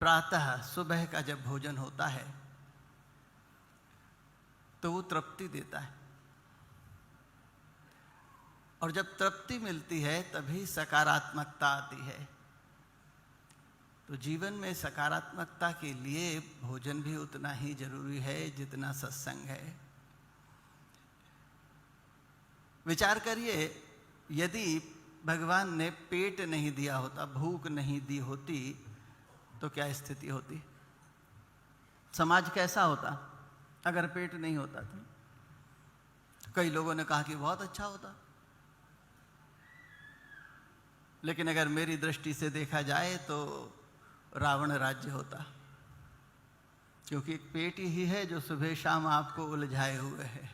प्रातः सुबह का जब भोजन होता है तो वो तृप्ति देता है, और जब तृप्ति मिलती है तभी सकारात्मकता आती है। तो जीवन में सकारात्मकता के लिए भोजन भी उतना ही जरूरी है जितना सत्संग है। विचार करिए, यदि भगवान ने पेट नहीं दिया होता, भूख नहीं दी होती, तो क्या स्थिति होती? समाज कैसा होता अगर पेट नहीं होता तो? कई लोगों ने कहा कि बहुत अच्छा होता, लेकिन अगर मेरी दृष्टि से देखा जाए तो रावण राज्य होता, क्योंकि एक पेट ही है जो सुबह शाम आपको उलझाए हुए है,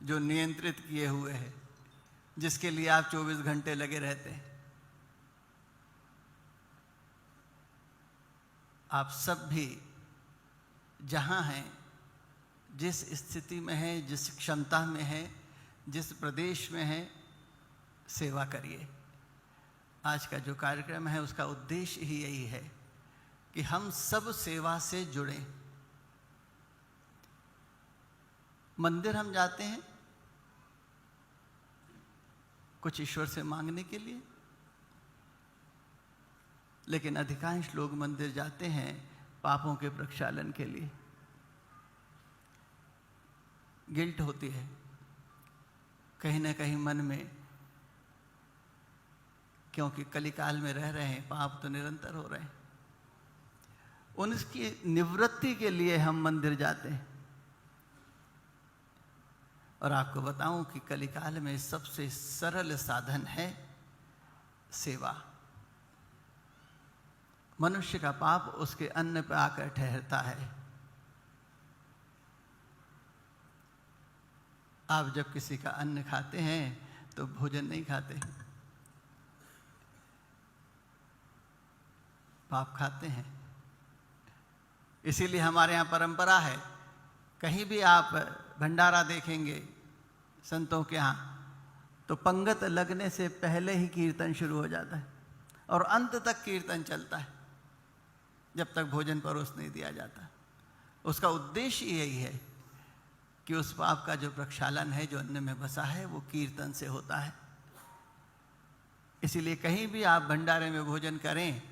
जो नियंत्रित किए हुए है, जिसके लिए आप 24 घंटे लगे रहते हैं। आप सब भी जहाँ हैं, जिस स्थिति में हैं, जिस क्षमता में हैं, जिस प्रदेश में हैं, सेवा करिए। आज का जो कार्यक्रम है उसका उद्देश्य ही यही है कि हम सब सेवा से जुड़ें। मंदिर हम जाते हैं कुछ ईश्वर से मांगने के लिए, लेकिन अधिकांश लोग मंदिर जाते हैं पापों के प्रक्षालन के लिए। गिल्ट होती है कहीं ना कहीं मन में, क्योंकि कलिकाल में रह रहे हैं, पाप तो निरंतर हो रहे हैं। उनकी निवृत्ति के लिए हम मंदिर जाते हैं। और आपको बताऊं कि कलिकाल में सबसे सरल साधन है सेवा। मनुष्य का पाप उसके अन्न पर आकर ठहरता है। आप जब किसी का अन्न खाते हैं तो भोजन नहीं खाते, पाप खाते हैं। इसीलिए हमारे यहाँ परंपरा है, कहीं भी आप भंडारा देखेंगे संतों के यहाँ, तो पंगत लगने से पहले ही कीर्तन शुरू हो जाता है और अंत तक कीर्तन चलता है, जब तक भोजन परोस नहीं दिया जाता। उसका उद्देश्य यही है कि उस पाप का जो प्रक्षालन है, जो अन्न में बसा है, वो कीर्तन से होता है। इसीलिए कहीं भी आप भंडारे में भोजन करें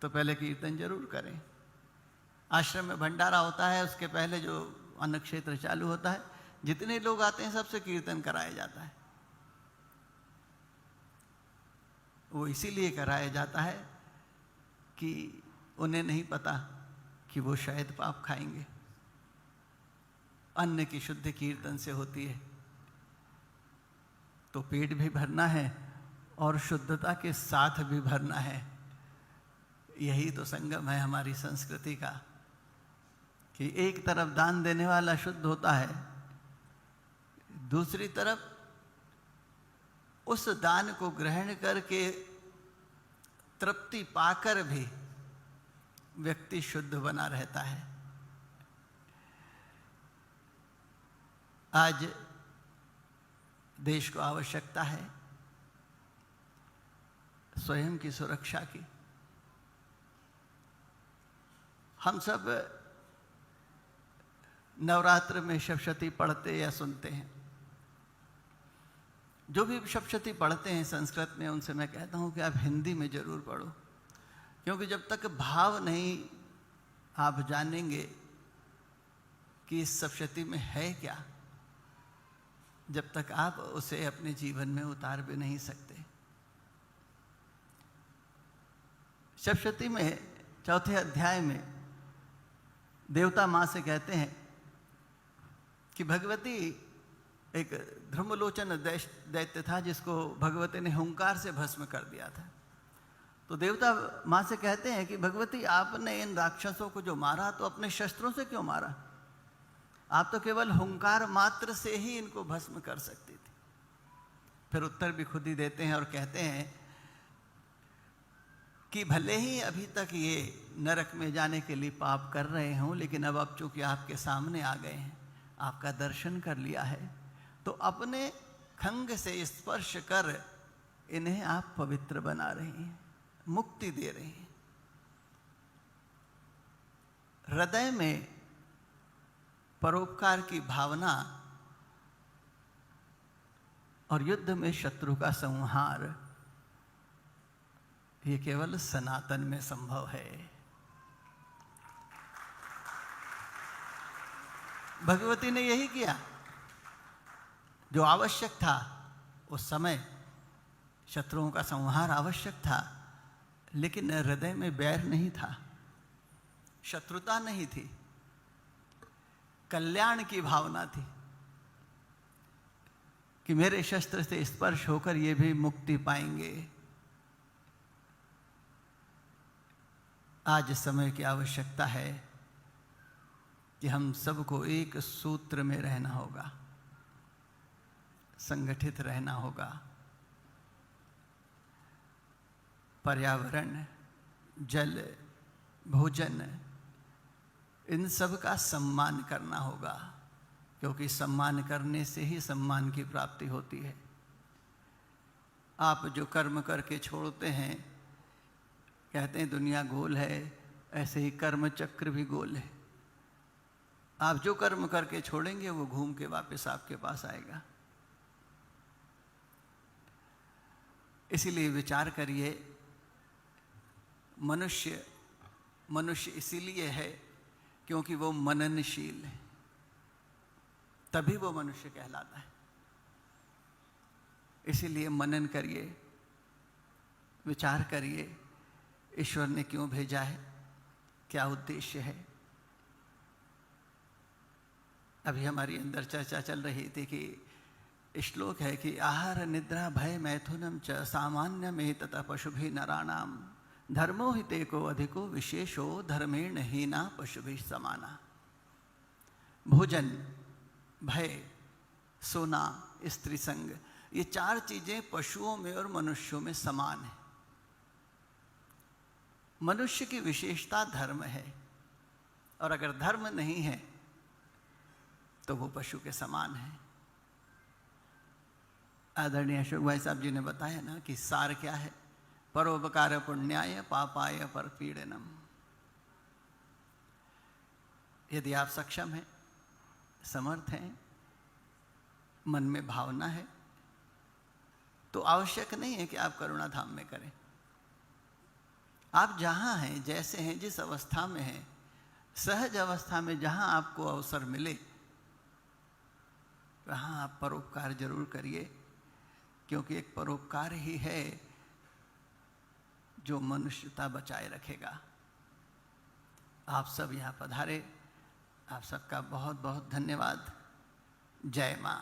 तो पहले कीर्तन जरूर करें। आश्रम में भंडारा होता है, उसके पहले जो अन्न क्षेत्र चालू होता है, जितने लोग आते हैं सबसे कीर्तन कराया जाता है। वो इसीलिए कराया जाता है कि उन्हें नहीं पता कि वो शायद पाप खाएंगे। अन्न की शुद्धि कीर्तन से होती है। तो पेट भी भरना है और शुद्धता के साथ भी भरना है। यही तो संगम है हमारी संस्कृति का, कि एक तरफ दान देने वाला शुद्ध होता है, दूसरी तरफ उस दान को ग्रहण करके तृप्ति पाकर भी व्यक्ति शुद्ध बना रहता है। आज देश को आवश्यकता है स्वयं की सुरक्षा की। हम सब नवरात्र में सप्तशती पढ़ते या सुनते हैं। जो भी सप्तशती पढ़ते हैं संस्कृत में, उनसे मैं कहता हूं कि आप हिंदी में जरूर पढ़ो, क्योंकि जब तक भाव नहीं आप जानेंगे कि इस सप्तशती में है क्या, जब तक आप उसे अपने जीवन में उतार भी नहीं सकते। सप्तशती में चौथे अध्याय में देवता माँ से कहते हैं कि भगवती, एक ध्रुमलोचन दैत्य था जिसको भगवती ने हुंकार से भस्म कर दिया था। तो देवता माँ से कहते हैं कि भगवती, आपने इन राक्षसों को जो मारा तो अपने शस्त्रों से क्यों मारा? आप तो केवल हुंकार मात्र से ही इनको भस्म कर सकती थी। फिर उत्तर भी खुद ही देते हैं और कहते हैं कि भले ही अभी तक ये नरक में जाने के लिए पाप कर रहे हों, लेकिन अब चूंकि आपके सामने आ गए हैं, आपका दर्शन कर लिया है, तो अपने खंग से स्पर्श कर इन्हें आप पवित्र बना रही हैं, मुक्ति दे रही हैं। हृदय में परोपकार की भावना और युद्ध में शत्रु का संहार, ये केवल सनातन में संभव है। भगवती ने यही किया जो आवश्यक था। उस समय शत्रुओं का संहार आवश्यक था, लेकिन हृदय में बैर नहीं था, शत्रुता नहीं थी, कल्याण की भावना थी कि मेरे शस्त्र से स्पर्श होकर ये भी मुक्ति पाएंगे। आज समय की आवश्यकता है कि हम सबको एक सूत्र में रहना होगा, संगठित रहना होगा। पर्यावरण, जल, भोजन, इन सब का सम्मान करना होगा, क्योंकि सम्मान करने से ही सम्मान की प्राप्ति होती है। आप जो कर्म करके छोड़ते हैं, कहते हैं दुनिया गोल है, ऐसे ही कर्म चक्र भी गोल है। आप जो कर्म करके छोड़ेंगे वो घूम के वापस आपके पास आएगा। इसीलिए विचार करिए, मनुष्य इसीलिए है क्योंकि वो मननशील है, तभी वो मनुष्य कहलाता है। इसीलिए मनन करिए, विचार करिए, ईश्वर ने क्यों भेजा है, क्या उद्देश्य है। अभी हमारी अंदर चर्चा चल रही थी कि श्लोक है कि आहार निद्रा भय मैथुनम च सामान्य में तथा पशुभि नराणाम धर्मो हि तेको अधिको विशेषो धर्मेण हीना पशुभि समाना। भोजन, भय, सोना, स्त्री संग, ये चार चीजें पशुओं में और मनुष्यों में समान है। मनुष्य की विशेषता धर्म है, और अगर धर्म नहीं है तो वो पशु के समान है। आदरणीय अशोक भाई साहब जी ने बताया ना कि सार क्या है, परोपकार पुण्याय पापाय परपीड़नम। यदि आप सक्षम हैं, समर्थ हैं, मन में भावना है, तो आवश्यक नहीं है कि आप करुणा धाम में करें। आप जहां हैं, जैसे हैं, जिस अवस्था में हैं, सहज अवस्था में जहां आपको अवसर मिले वहां आप परोपकार जरूर करिए, क्योंकि एक परोपकार ही है जो मनुष्यता बचाए रखेगा। आप सब यहाँ पधारे, आप सबका बहुत बहुत धन्यवाद। जय मां।